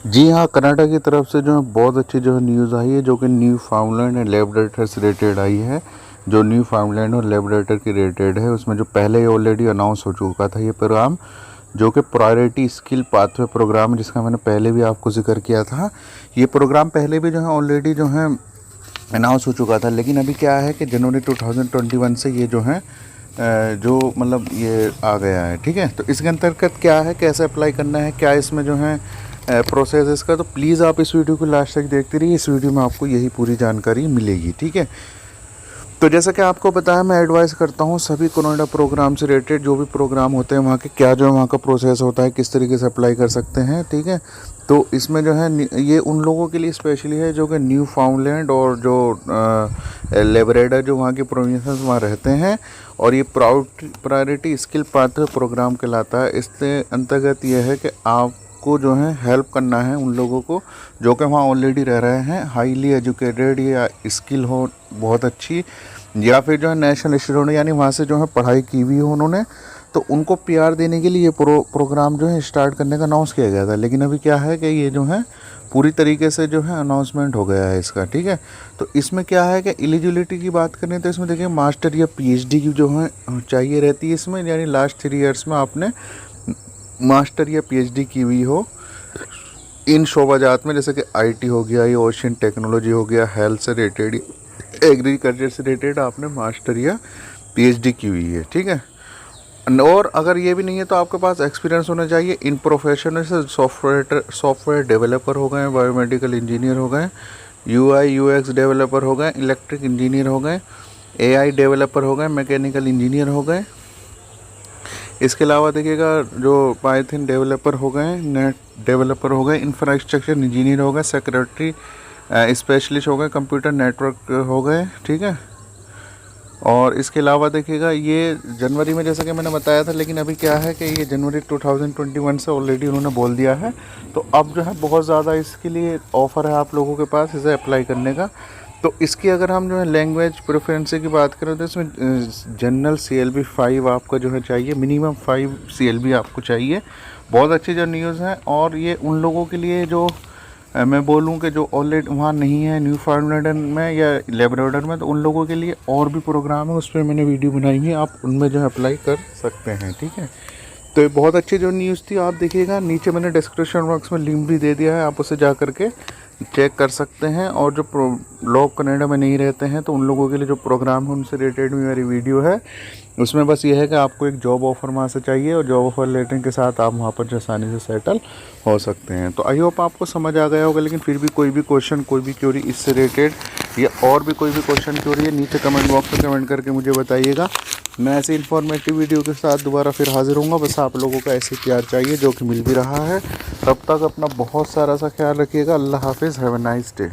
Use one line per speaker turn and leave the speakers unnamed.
जी हाँ, कनाडा की तरफ से जो है बहुत अच्छी जो है न्यूज़ आई है, जो कि न्यू फाउंडलैंड एंड लेब्राडोर से रिलेटेड आई है। जो न्यू फाउंडलैंड और लेब्राडोर की रिलेटेड है, उसमें जो पहले ही ऑलरेडी अनाउंस हो चुका था ये प्रोग्राम, जो कि प्रायोरिटी स्किल पाथवे प्रोग्राम, जिसका मैंने पहले भी आपको जिक्र किया था। ये प्रोग्राम पहले भी जो है ऑलरेडी जो है अनाउंस हो चुका था, लेकिन अभी क्या है कि जनवरी 2021 से ये जो है जो मतलब ये आ गया है। ठीक है, तो इसके अंतर्गत क्या है, कैसे अप्लाई करना है, क्या इसमें जो है प्रोसेस इसका, तो प्लीज़ आप इस वीडियो को लास्ट तक देखते रहिए। इस वीडियो में आपको यही पूरी जानकारी मिलेगी। ठीक है, तो जैसा कि आपको पता है, मैं एडवाइस करता हूँ सभी कनाडा प्रोग्राम से रिलेटेड जो भी प्रोग्राम होते हैं वहाँ के, क्या जो है वहाँ का प्रोसेस होता है, किस तरीके से अप्लाई कर सकते हैं। ठीक है, तो इसमें जो है ये उन लोगों के लिए स्पेशली है जो कि न्यू फाउंडलैंड और जो लेब्राडोर जो वहाँ के प्रोविंसेस वहाँ रहते हैं, और ये प्रायोरिटी स्किल पाथवे प्रोग्राम कहलाता है। इसके अंतर्गत ये है कि आपको जो है हेल्प करना है उन लोगों को जो कि वहाँ ऑलरेडी रह रहे हैं, हाईली एजुकेटेड या स्किल हो बहुत अच्छी, या फिर जो है नेशनल स्टूडेंट यानी वहाँ से जो है पढ़ाई की हुई हो उन्होंने, तो उनको पीआर देने के लिए ये प्रोग्राम जो है स्टार्ट करने का अनाउंस किया गया था। लेकिन अभी क्या है कि ये जो है पूरी तरीके से जो है अनाउंसमेंट हो गया है इसका। ठीक है, तो इसमें क्या है कि एलिजिबिलिटी की बात करें तो इसमें देखिए मास्टर या पीएचडी की जो है चाहिए रहती है इसमें, यानी लास्ट 3 ईयर्स में आपने मास्टर या पीएचडी की हुई हो इन शोबाजात में, जैसे कि आईटी हो गया, या ओशियन टेक्नोलॉजी हो गया, हेल्थ से रिलेटेड, एग्रीकल्चर से रिलेटेड आपने मास्टर या पीएचडी की हुई है। ठीक है, और अगर ये भी नहीं है तो आपके पास एक्सपीरियंस होना चाहिए इन प्रोफेशन से। सॉफ्टवेयर डेवलपर हो गए, बायोमेडिकल इंजीनियर हो गए, यूआई यूएक्स डेवलपर हो गए, इलेक्ट्रिक इंजीनियर हो गए, एआई डेवलपर हो गए, मैकेनिकल इंजीनियर हो गए। इसके अलावा देखिएगा जो पाइथन डेवलपर हो गए, नेट डेवलपर हो गए, इंफ्रास्ट्रक्चर इंजीनियर हो गए, सेक्रेटरी स्पेशलिस्ट हो गए, कंप्यूटर नेटवर्क हो गए। ठीक है, और इसके अलावा देखिएगा ये जनवरी में जैसा कि मैंने बताया था, लेकिन अभी क्या है कि ये जनवरी 2021 से ऑलरेडी उन्होंने बोल दिया है, तो अब जो है बहुत ज़्यादा इसके लिए ऑफ़र है आप लोगों के पास इसे अप्लाई करने का। तो इसकी अगर हम जो है लैंग्वेज प्रेफरेंस की बात करें तो इसमें जनरल CLB 5 आपका जो है चाहिए, मिनिमम 5 CLB आपको चाहिए। बहुत अच्छी जो न्यूज़ है, और ये उन लोगों के लिए जो मैं बोलूँ कि जो ऑलरेडी वहाँ नहीं है न्यू फाउंडलैंड में या लेब्राडोर में, तो उन लोगों के लिए और भी प्रोग्राम है, उस पर मैंने वीडियो बनाई है, आप उनमें जो है अप्लाई कर सकते हैं। ठीक है, तो ये बहुत अच्छी जो न्यूज़ थी, आप देखिएगा नीचे मैंने डिस्क्रिप्शन बॉक्स में लिंक भी दे दिया है, आप उसे जा करके चेक कर सकते हैं। और जो लोग कनाडा में नहीं रहते हैं तो उन लोगों के लिए जो प्रोग्राम है उनसे रिलेटेड भी मेरी वीडियो है। उसमें बस ये है कि आपको एक जॉब ऑफ़र वहाँ से चाहिए, और जॉब ऑफ़र लेटर के साथ आप वहाँ पर जो आसानी से सेटल हो सकते हैं। तो आई होप आपको समझ आ गया होगा, लेकिन फिर भी कोई भी क्वेश्चन, कोई भी क्वेरी इससे रिलेटेड या और भी कोई भी क्वेश्चन क्वेरी है, नीचे कमेंट बॉक्स में कमेंट करके मुझे बताइएगा। मैं ऐसे इन्फॉर्मेटिव वीडियो के साथ दोबारा फिर हाजिर होऊंगा। बस आप लोगों का ऐसे प्यार चाहिए जो कि मिल भी रहा है। तब तक अपना बहुत सारा सा ख्याल रखिएगा। अल्लाह हाफिज़, हैव अ नाइस डे।